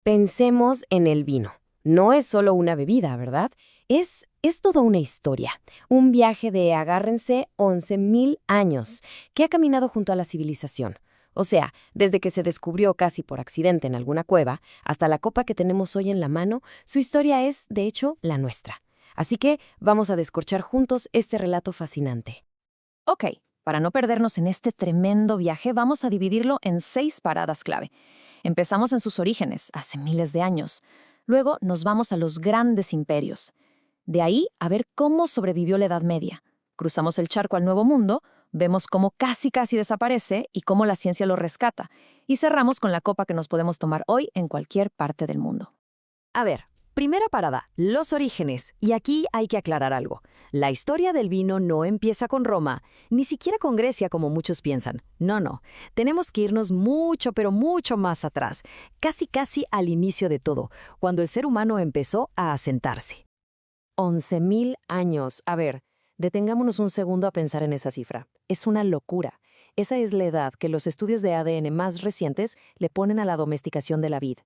Pensemos en el vino. No es solo una bebida, ¿verdad? Es toda una historia. Un viaje de, agárrense, 11.000 años, que ha caminado junto a la civilización. O sea, desde que se descubrió casi por accidente en alguna cueva hasta la copa que tenemos hoy en la mano, su historia es, de hecho, la nuestra. Así que vamos a descorchar juntos este relato fascinante. Ok, para no perdernos en este tremendo viaje, vamos a dividirlo en 6 paradas clave. Empezamos en sus orígenes, hace miles de años. Luego nos vamos a los grandes imperios. De ahí a ver cómo sobrevivió la Edad Media. Cruzamos el charco al Nuevo Mundo, vemos cómo casi desaparece y cómo la ciencia lo rescata. Y cerramos con la copa que nos podemos tomar hoy en cualquier parte del mundo. A ver, primera parada, los orígenes. Y aquí hay que aclarar algo. La historia del vino no empieza con Roma, ni siquiera con Grecia como muchos piensan. No. Tenemos que irnos mucho, pero mucho más atrás, casi al inicio de todo, cuando el ser humano empezó a asentarse. 11.000 años. A ver, detengámonos un segundo a pensar en esa cifra. Es una locura. Esa es la edad que los estudios de ADN más recientes le ponen a la domesticación de la vid.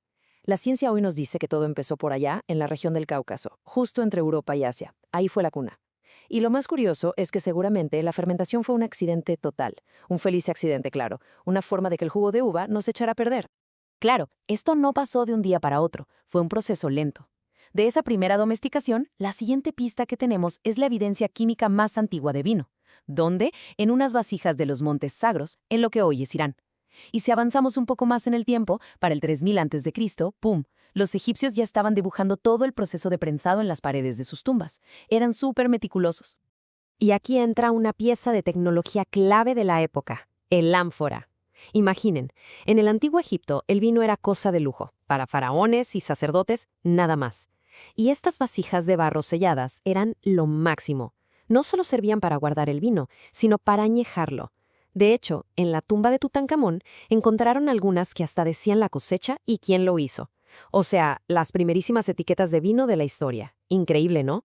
La ciencia hoy nos dice que todo empezó por allá, en la región del Cáucaso, justo entre Europa y Asia. Ahí fue la cuna. Y lo más curioso es que seguramente la fermentación fue un accidente total. Un feliz accidente, claro. Una forma de que el jugo de uva no se echara a perder. Claro, esto no pasó de un día para otro. Fue un proceso lento. De esa primera domesticación, la siguiente pista que tenemos es la evidencia química más antigua de vino, donde en unas vasijas de los montes Sagros, en lo que hoy es Irán. Y si avanzamos un poco más en el tiempo, para el 3000 a.C., ¡pum!, los egipcios ya estaban dibujando todo el proceso de prensado en las paredes de sus tumbas. Eran súper meticulosos. Y aquí entra una pieza de tecnología clave de la época, el ánfora. Imaginen, en el antiguo Egipto el vino era cosa de lujo, para faraones y sacerdotes, nada más. Y estas vasijas de barro selladas eran lo máximo. No solo servían para guardar el vino, sino para añejarlo. De hecho, en la tumba de Tutankamón encontraron algunas que hasta decían la cosecha y quién lo hizo. O sea, las primerísimas etiquetas de vino de la historia. Increíble, ¿no?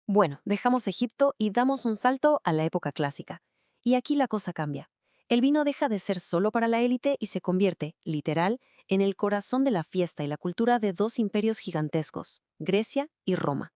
Bueno, dejamos Egipto y damos un salto a la época clásica. Y aquí la cosa cambia. El vino deja de ser solo para la élite y se convierte, literal, en el corazón de la fiesta y la cultura de 2 imperios gigantescos, Grecia y Roma.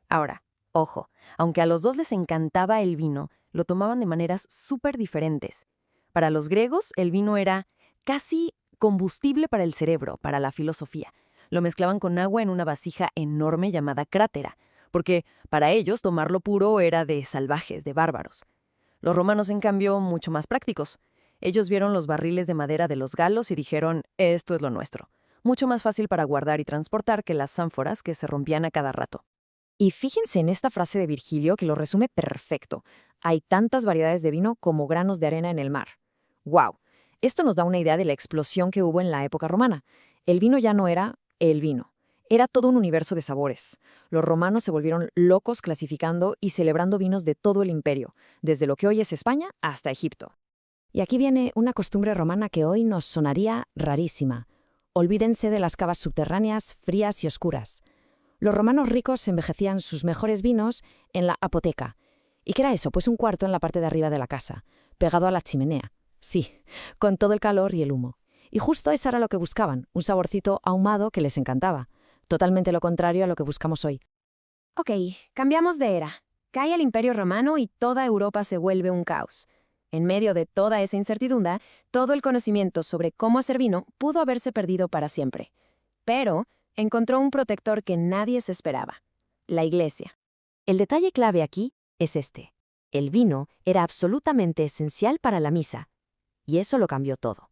Ahora, ojo, aunque a los dos les encantaba el vino, lo tomaban de maneras súper diferentes. Para los griegos, el vino era casi combustible para el cerebro, para la filosofía. Lo mezclaban con agua en una vasija enorme llamada crátera, porque para ellos tomarlo puro era de salvajes, de bárbaros. Los romanos, en cambio, mucho más prácticos. Ellos vieron los barriles de madera de los galos y dijeron, esto es lo nuestro. Mucho más fácil para guardar y transportar que las ánforas que se rompían a cada rato. Y fíjense en esta frase de Virgilio que lo resume perfecto. Hay tantas variedades de vino como granos de arena en el mar. ¡Wow! Esto nos da una idea de la explosión que hubo en la época romana. El vino ya no era el vino. Era todo un universo de sabores. Los romanos se volvieron locos clasificando y celebrando vinos de todo el imperio, desde lo que hoy es España hasta Egipto. Y aquí viene una costumbre romana que hoy nos sonaría rarísima. Olvídense de las cavas subterráneas frías y oscuras. Los romanos ricos envejecían sus mejores vinos en la apoteca. ¿Y qué era eso? Pues un cuarto en la parte de arriba de la casa, pegado a la chimenea. Sí, con todo el calor y el humo. Y justo eso era lo que buscaban, un saborcito ahumado que les encantaba. Totalmente lo contrario a lo que buscamos hoy. Ok, cambiamos de era. Cae el Imperio Romano y toda Europa se vuelve un caos. En medio de toda esa incertidumbre, todo el conocimiento sobre cómo hacer vino pudo haberse perdido para siempre. Pero encontró un protector que nadie se esperaba: la Iglesia. El detalle clave aquí es este. El vino era absolutamente esencial para la misa, y eso lo cambió todo.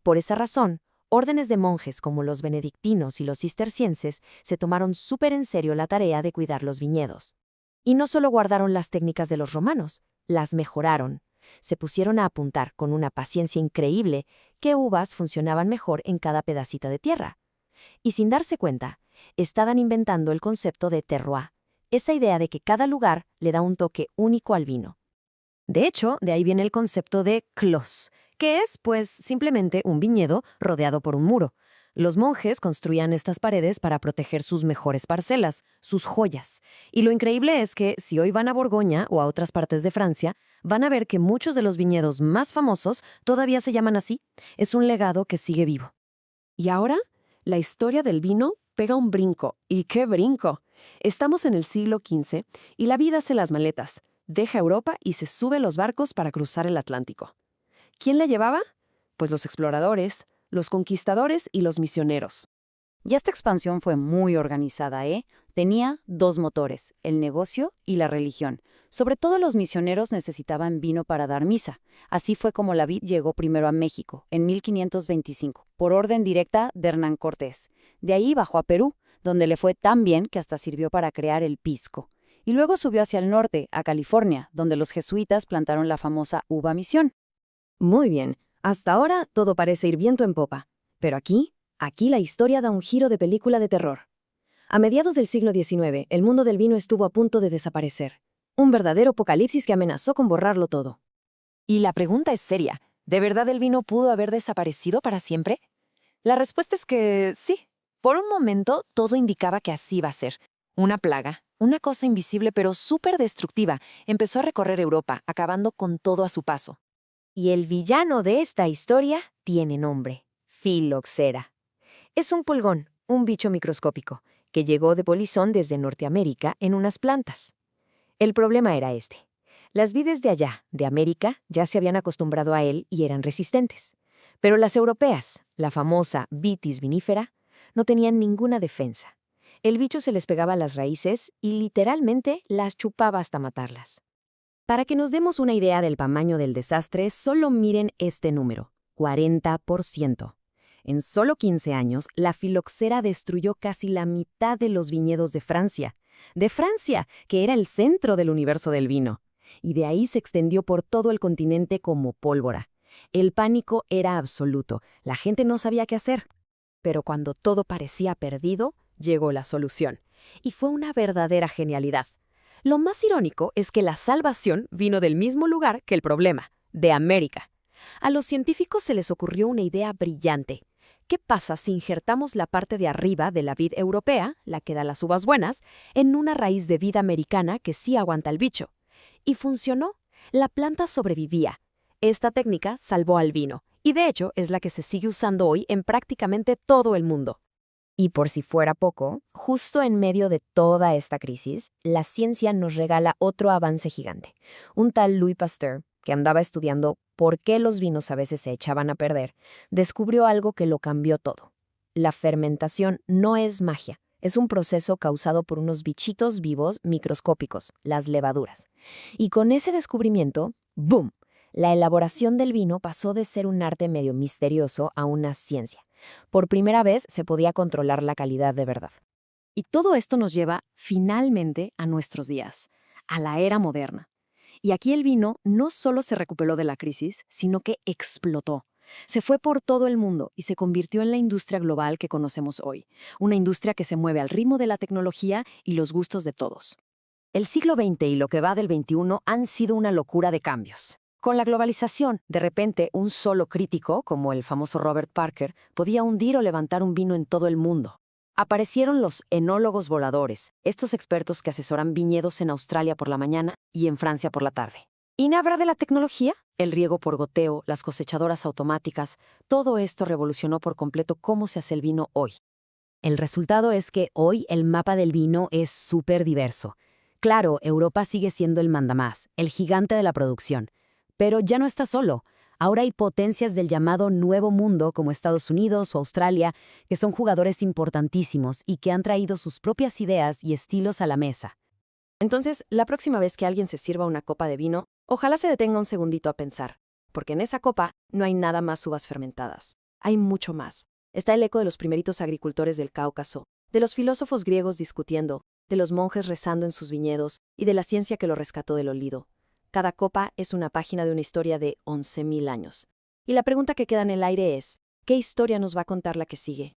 Por esa razón, órdenes de monjes como los benedictinos y los cistercienses se tomaron súper en serio la tarea de cuidar los viñedos. Y no solo guardaron las técnicas de los romanos, las mejoraron. Se pusieron a apuntar con una paciencia increíble qué uvas funcionaban mejor en cada pedacita de tierra. Y sin darse cuenta, estaban inventando el concepto de terroir, esa idea de que cada lugar le da un toque único al vino. De hecho, de ahí viene el concepto de clos, que es, pues, simplemente un viñedo rodeado por un muro. Los monjes construían estas paredes para proteger sus mejores parcelas, sus joyas. Y lo increíble es que, si hoy van a Borgoña o a otras partes de Francia, van a ver que muchos de los viñedos más famosos todavía se llaman así. Es un legado que sigue vivo. Y ahora, la historia del vino pega un brinco. ¿Y qué brinco? Estamos en el siglo XV y la vida hace las maletas, deja Europa y se sube a los barcos para cruzar el Atlántico. ¿Quién la llevaba? Pues los exploradores, los conquistadores y los misioneros. Y esta expansión fue muy organizada, ¿eh? Tenía dos motores, el negocio y la religión. Sobre todo los misioneros necesitaban vino para dar misa. Así fue como la vid llegó primero a México, en 1525, por orden directa de Hernán Cortés. De ahí bajó a Perú, donde le fue tan bien que hasta sirvió para crear el pisco. Y luego subió hacia el norte, a California, donde los jesuitas plantaron la famosa uva misión. Muy bien, hasta ahora todo parece ir viento en popa. Pero aquí la historia da un giro de película de terror. A mediados del siglo XIX, el mundo del vino estuvo a punto de desaparecer. Un verdadero apocalipsis que amenazó con borrarlo todo. Y la pregunta es seria. ¿De verdad el vino pudo haber desaparecido para siempre? La respuesta es que sí. Por un momento, todo indicaba que así iba a ser. Una plaga, una cosa invisible pero súper destructiva, empezó a recorrer Europa, acabando con todo a su paso. Y el villano de esta historia tiene nombre: Filoxera. Es un pulgón, un bicho microscópico, que llegó de polizón desde Norteamérica en unas plantas. El problema era este. Las vides de allá, de América, ya se habían acostumbrado a él y eran resistentes. Pero las europeas, la famosa Vitis vinifera, no tenían ninguna defensa. El bicho se les pegaba a las raíces y literalmente las chupaba hasta matarlas. Para que nos demos una idea del tamaño del desastre, solo miren este número: 40%. En solo 15 años, la filoxera destruyó casi la mitad de los viñedos de Francia. De Francia, que era el centro del universo del vino. Y de ahí se extendió por todo el continente como pólvora. El pánico era absoluto. La gente no sabía qué hacer. Pero cuando todo parecía perdido, llegó la solución. Y fue una verdadera genialidad. Lo más irónico es que la salvación vino del mismo lugar que el problema, de América. A los científicos se les ocurrió una idea brillante. ¿Qué pasa si injertamos la parte de arriba de la vid europea, la que da las uvas buenas, en una raíz de vid americana que sí aguanta el bicho? Y funcionó. La planta sobrevivía. Esta técnica salvó al vino, y de hecho es la que se sigue usando hoy en prácticamente todo el mundo. Y por si fuera poco, justo en medio de toda esta crisis, la ciencia nos regala otro avance gigante. Un tal Louis Pasteur, que andaba estudiando por qué los vinos a veces se echaban a perder, descubrió algo que lo cambió todo. La fermentación no es magia, es un proceso causado por unos bichitos vivos microscópicos, las levaduras. Y con ese descubrimiento, ¡boom!, la elaboración del vino pasó de ser un arte medio misterioso a una ciencia. Por primera vez se podía controlar la calidad de verdad. Y todo esto nos lleva finalmente a nuestros días, a la era moderna. Y aquí el vino no solo se recuperó de la crisis, sino que explotó. Se fue por todo el mundo y se convirtió en la industria global que conocemos hoy. Una industria que se mueve al ritmo de la tecnología y los gustos de todos. El siglo XX y lo que va del XXI han sido una locura de cambios. Con la globalización, de repente, un solo crítico, como el famoso Robert Parker, podía hundir o levantar un vino en todo el mundo. Aparecieron los enólogos voladores, estos expertos que asesoran viñedos en Australia por la mañana y en Francia por la tarde. ¿Y nada de la tecnología? El riego por goteo, las cosechadoras automáticas, todo esto revolucionó por completo cómo se hace el vino hoy. El resultado es que hoy el mapa del vino es súper diverso. Claro, Europa sigue siendo el mandamás, el gigante de la producción. Pero ya no está solo. Ahora hay potencias del llamado Nuevo Mundo como Estados Unidos o Australia, que son jugadores importantísimos y que han traído sus propias ideas y estilos a la mesa. Entonces, la próxima vez que alguien se sirva una copa de vino, ojalá se detenga un segundito a pensar, porque en esa copa no hay nada más uvas fermentadas. Hay mucho más. Está el eco de los primeritos agricultores del Cáucaso, de los filósofos griegos discutiendo, de los monjes rezando en sus viñedos y de la ciencia que lo rescató del olvido. Cada copa es una página de una historia de 11.000 años. Y la pregunta que queda en el aire es, ¿qué historia nos va a contar la que sigue?